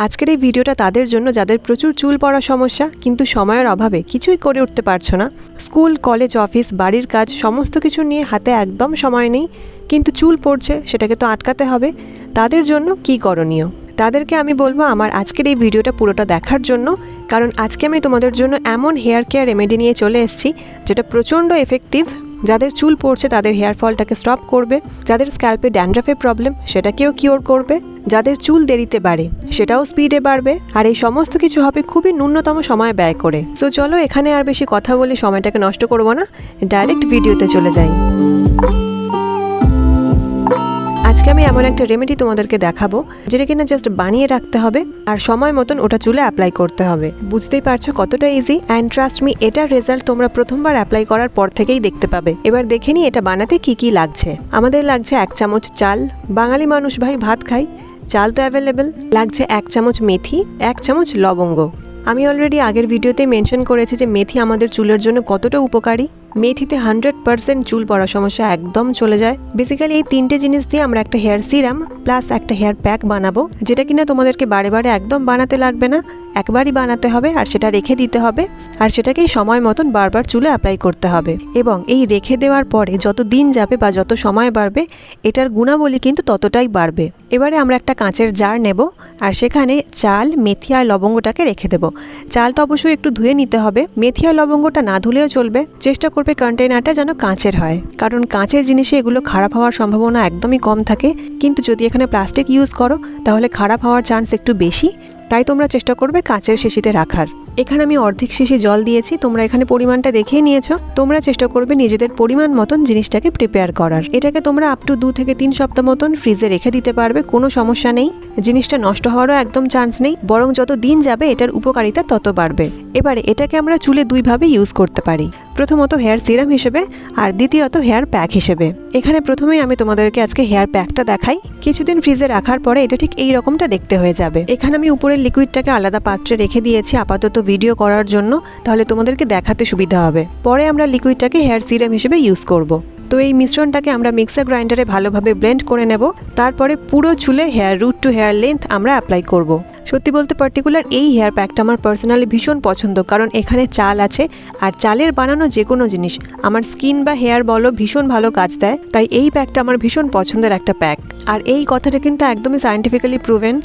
আজকের এই ভিডিওটা তাদের জন্য যাদের প্রচুর চুল পড়ার সমস্যা, কিন্তু সময়ের অভাবে কিছুই করে উঠতে পারছো না। স্কুল, কলেজ, অফিস, বাড়ির কাজ সমস্ত কিছু নিয়ে হাতে একদম সময় নেই, কিন্তু চুল পড়ছে, সেটাকে তো আটকাতে হবে। তাদের জন্য কি করণীয়? তাদেরকে আমি বলবো আমার আজকের এই ভিডিওটা পুরোটা দেখার জন্য, কারণ আজকে আমি তোমাদের জন্য এমন হেয়ার কেয়ার রেমেডি নিয়ে চলে এসেছি যেটা প্রচণ্ড এফেক্টিভ। যাদের চুল পড়ছে তাদের হেয়ার ফলটাকে স্টপ করবে, যাদের স্ক্যাল্পে ড্যান্ড্রাফের প্রবলেম সেটাকেও কিওর করবে, যাদের চুল দেরিতে বাড়ে সেটাও স্পিডে বাড়বে, আর এই সমস্ত কিছু হবে খুবই ন্যূনতম সময় ব্যয় করে। সো চলো এখানে আর বেশি কথা বলে সময়টাকে নষ্ট করবো না, ডাইরেক্ট ভিডিওতে চলে যাই। আজকে আমি এমন একটা রেমেডি তোমাদেরকে দেখাবো যেটা কিনা জাস্ট বানিয়ে রাখতে হবে আর সময় মতন ওটা চুলে অ্যাপ্লাই করতে হবে। বুঝতেই পারছো কতটা ইজি, অ্যান্ড ট্রাস্ট মি, এটার রেজাল্ট তোমরা প্রথমবার অ্যাপ্লাই করার পর থেকেই দেখতে পাবে। এবার দেখে নি এটা বানাতে কি কি লাগছে। আমাদের লাগছে 1 চামচ চাল, বাঙালি মানুষ ভাই ভাত খাই, চাল তো অ্যাভেলেবেল। লাগছে 1 চামচ মেথি, 1 চামচ লবঙ্গ। আমি অলরেডি আগের ভিডিওতে মেনশন করেছি যে মেথি আমাদের চুলের জন্য কতটা উপকারী। মেথিতে 100% চুল পড়ার সমস্যা একদম চলে যায়। বেসিক্যালি এই 3টে জিনিস দিয়ে আমরা একটা হেয়ার সিরাম প্লাস একটা হেয়ার প্যাক বানাবো, যেটা কিনা তোমাদেরকে বারে বারে একদম বানাতে লাগবে না, একবারই বানাতে হবে আর সেটা রেখে দিতে হবে, আর সেটাকেই সময় মতন বারবার চুলে অ্যাপ্লাই করতে হবে। এবং এই রেখে দেওয়ার পরে যত দিন যাবে বা যত সময় বাড়বে এটার গুণাবলী কিন্তু ততটাই বাড়বে। এবারে আমরা একটা কাঁচের জার নেব আর সেখানে চাল, মেথি আর লবঙ্গটাকে রেখে দেব। চালটা অবশ্যই একটু ধুয়ে নিতে হবে, মেথি আর লবঙ্গটা না ধুলেও চলবে। চেষ্টা করবে কন্টেনারটা যেন কাঁচের হয়, কারণ কাঁচের জিনিসে এগুলো খারাপ হওয়ার সম্ভাবনা একদমই কম থাকে, কিন্তু যদি এখানে প্লাস্টিক ইউজ করো তাহলে খারাপ হওয়ার চান্স একটু বেশি। তাই তোমরা চেষ্টা করবে কাঁচের শিশিতে রাখার। এখানে আমি অর্ধেক শিশি জল দিয়েছি, তোমরা এখানে পরিমাণটা দেখিয়ে নিয়েছো। তোমরা চেষ্টা করবে নিজেদের পরিমাণ মতন জিনিসটাকে প্রিপেয়ার করার। এটাকে তোমরা আপ টু 2 থেকে 3 সপ্তাহ মতন ফ্রিজে রেখে দিতে পারবে, কোনো সমস্যা নেই। জিনিসটা নষ্ট হওয়ারও একদম চান্স নেই, বরং যত দিন যাবে এটার উপকারিতা তত বাড়বে। এবারে এটাকে আমরা চুলে 2 ভাবে ইউজ করতে পারি, প্রথমত হেয়ার সিরাম হিসেবে আর দ্বিতীয়ত হেয়ার প্যাক হিসেবে। এখানে প্রথমেই আমি তোমাদেরকে আজকে হেয়ার প্যাকটা দেখাই। কিছুদিন ফ্রিজে রাখার পরে এটা ঠিক এই রকমটা দেখতে হয়ে যাবে। এখানে আমি উপরের লিকুইডটাকে আলাদা পাত্রে রেখে দিয়েছি আপাতত ভিডিও করার জন্য, তাহলে তোমাদেরকে দেখাতে সুবিধা হবে। পরে আমরা লিকুইডটাকে হেয়ার সিরাম হিসেবে ইউজ করব। তো এই মিশ্রণটাকে আমরা মিক্সার গ্রাইন্ডারে ভালোভাবে ব্লেন্ড করে নেব। তারপরে পুরো চুলে hair root to hair length আমরা অ্যাপ্লাই করব। সত্যি বলতে পার্টিকুলার এই হেয়ার প্যাকটা আমার পার্সোনালি ভীষণ পছন্দ, কারণ এখানে চাল আছে আর চালের বানানো যে কোনো জিনিস আমার স্কিন বা হেয়ার বলো ভীষণ ভালো কাজ দেয়। তাই এই প্যাকটা আমার ভীষণ পছন্দের একটা প্যাক। আর এই কথাটা কিন্তু একদমই সায়েন্টিফিক্যালি প্রুভেন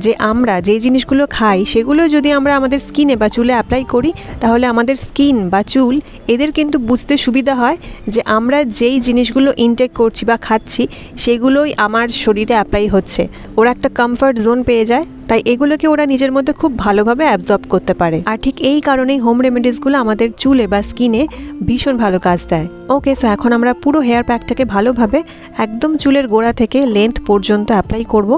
যে আমরা যেই জিনিসগুলো খাই সেগুলো যদি আমরা আমাদের স্কিনে বা চুলে অ্যাপ্লাই করি তাহলে আমাদের স্কিন বা চুল এদের কিন্তু বুঝতে সুবিধা হয় যে আমরা যেই জিনিসগুলো ইনটেক করছি বা খাচ্ছি সেগুলোই আমার শরীরে অ্যাপ্লাই হচ্ছে। ওরা একটা কমফর্ট জোন পেয়ে যায়, তাই এগুলোকে ওরা নিজের মধ্যে খুব ভালোভাবে অ্যাবজর্ব করতে পারে। আর ঠিক এই কারণেই হোম রেমেডিসগুলো আমাদের চুলে বা স্কিনে ভীষণ ভালো কাজ দেয়। ওকে, সো এখন আমরা পুরো হেয়ার প্যাকটাকে ভালোভাবে একদম চুলের গোড়া থেকে লেন্থ পর্যন্ত অ্যাপ্লাই করব।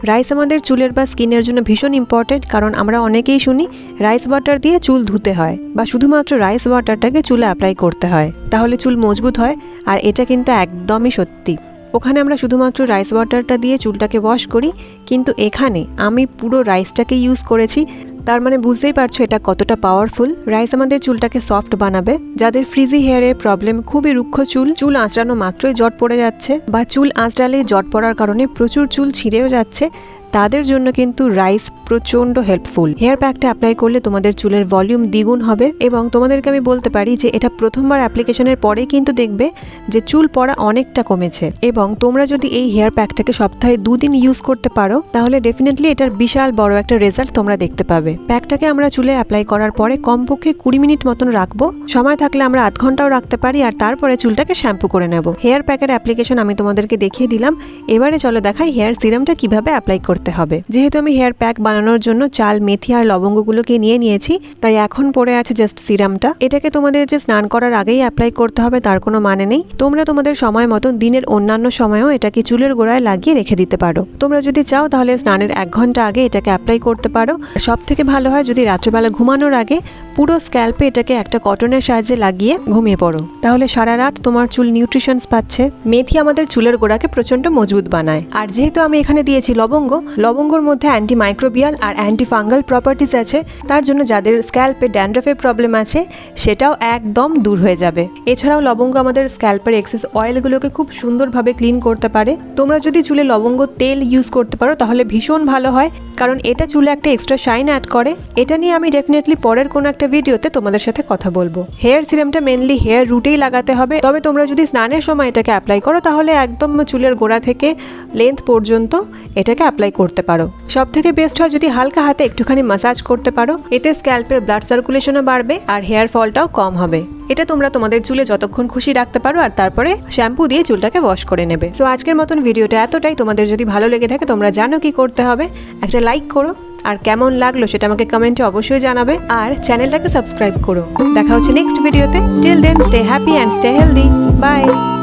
রাইস আমাদের চুলের বা স্কিনের জন্য ভীষণ ইম্পর্টেন্ট, কারণ আমরা অনেকেই শুনি রাইস ওয়াটার দিয়ে চুল ধুতে হয় বা শুধুমাত্র রাইস ওয়াটারটাকে চুলে অ্যাপ্লাই করতে হয়, তাহলে চুল মজবুত হয়। আর এটা কিন্তু একদমই সত্যি। ওখানে আমরা শুধুমাত্র রাইস ওয়াটারটা দিয়ে চুলটাকে ওয়াশ করি, কিন্তু এখানে আমি পুরো রাইসটাকে ইউজ করেছি। তার মানে বুঝতেই পারছো এটা কতটা পাওয়ারফুল। রাইস আমাদের চুলটাকে সফট বানাবে। যাদের ফ্রিজি হেয়ারের প্রবলেম, খুবই রুক্ষ চুল আঁচড়ানো মাত্রই জট পড়ে যাচ্ছে বা চুল আঁচড়ালেই জট পড়ার কারণে প্রচুর চুল ছিঁড়েও যাচ্ছে, তাদের জন্য কিন্তু রাইস প্রচণ্ড হেল্পফুল। হেয়ার প্যাকটা অ্যাপ্লাই করলে তোমাদের চুলের ভলিউম দ্বিগুণ হবে, এবং তোমাদেরকে আমি বলতে পারি যে এটা প্রথমবার অ্যাপ্লিকেশনের পরে কিন্তু দেখবে যে চুল পড়া অনেকটা কমেছে। এবং তোমরা যদি এই হেয়ার প্যাকটাকে সপ্তাহে 2 দিন ইউজ করতে পারো তাহলে ডেফিনেটলি এটার বিশাল বড় একটা রেজাল্ট তোমরা দেখতে পাবে। প্যাকটাকে আমরা চুলে অ্যাপ্লাই করার পরে কমপক্ষে 20 মিনিট মতন রাখবো, সময় থাকলে আমরা আধ ঘন্টাও রাখতে পারি, আর তারপরে চুলটাকে শ্যাম্পু করে নেব। হেয়ার প্যাকের অ্যাপ্লিকেশন আমি তোমাদেরকে দেখিয়ে দিলাম। এবারে চলো দেখাই হেয়ার সিরামটা কিভাবে অ্যাপ্লাই করতে হবে। যেহেতু আমি হেয়ার প্যাক বানানোর জন্য চাল, মেথি আর লবঙ্গগুলোকে নিয়ে নিয়েছি, তাই এখন পড়ে আছে জাস্ট সিরামটা। এটাকে তোমাদের যে স্নান করার আগেই অ্যাপ্লাই করতে হবে তার কোনো মানে নেই। তোমরা তোমাদের সময় মতো দিনের অন্যান্য সময়েও এটাকে চুলের গোড়ায় লাগিয়ে রেখে দিতে পারো। তোমরা যদি চাও তাহলে স্নানের 1 ঘন্টা আগে এটাকে অ্যাপ্লাই করতে পারো। সব থেকে ভালো হয় যদি রাত্রেবেলা ঘুমানোর আগে পুরো স্ক্যাল্পে এটাকে একটা কটনের সাহায্যে লাগিয়ে ঘুমিয়ে পড়ো, তাহলে সারা রাত তোমার চুল নিউট্রিশনস পাচ্ছে। মেথি আমাদের চুলের গোড়াকে প্রচন্ড মজবুত বানায়, আর যেহেতু আমি এখানে দিয়েছি লবঙ্গ, লবঙ্গর মধ্যে অ্যান্টিমাইক্রোবিয়াল আর অ্যান্টিফাঙ্গাল প্রপার্টিজ আছে, তার জন্য যাদের স্ক্যাল্পে ড্যান্ড্রাফের প্রবলেম আছে সেটাও একদম দূর হয়ে যাবে। এছাড়াও লবঙ্গ আমাদের স্ক্যাল্পের এক্সেস অয়েলগুলোকে খুব সুন্দরভাবে ক্লিন করতে পারে। তোমরা যদি চুলে লবঙ্গ তেল ইউজ করতে পারো তাহলে ভীষণ ভালো হয়, কারণ এটা চুলে একটা এক্সট্রা শাইন অ্যাড করে। এটা নিয়ে আমি ডেফিনেটলি পরের কোনো একটা ভিডিওতে তোমাদের সাথে কথা বলবো। হেয়ার সিরামটা মেনলি হেয়ার রুটেই লাগাতে হবে, তবে তোমরা যদি স্নানের সময় এটাকে অ্যাপ্লাই করো তাহলে একদম চুলের গোড়া থেকে লেন্থ পর্যন্ত এটাকে অ্যাপ্লাই করতে পারো। সব থেকে বেস্ট হয় যদি হালকা হাতে একটুখানি ম্যাসাজ করতে পারো, এতে স্ক্যাল্পের ব্লাড সার্কুলেশনও বাড়বে আর হেয়ার ফলটাও কম হবে। এটা তোমরা তোমাদের চুলে যতক্ষণ খুশি রাখতে পারো আর তারপরে শ্যাম্পু দিয়ে চুলটাকে ওয়াশ করে নেবে। সো আজকের মতন ভিডিওটা এতটাই। তোমাদের যদি ভালো লেগে থাকে তোমরা জানো কি করতে হবে, একটা লাইক করো, আর কেমন লাগলো সেটা আমাকে কমেন্টে অবশ্যই জানাবে, আর চ্যানেলটাকে সাবস্ক্রাইব করো। দেখা হচ্ছে নেক্সট ভিডিওতে। Till then stay happy and stay healthy. By.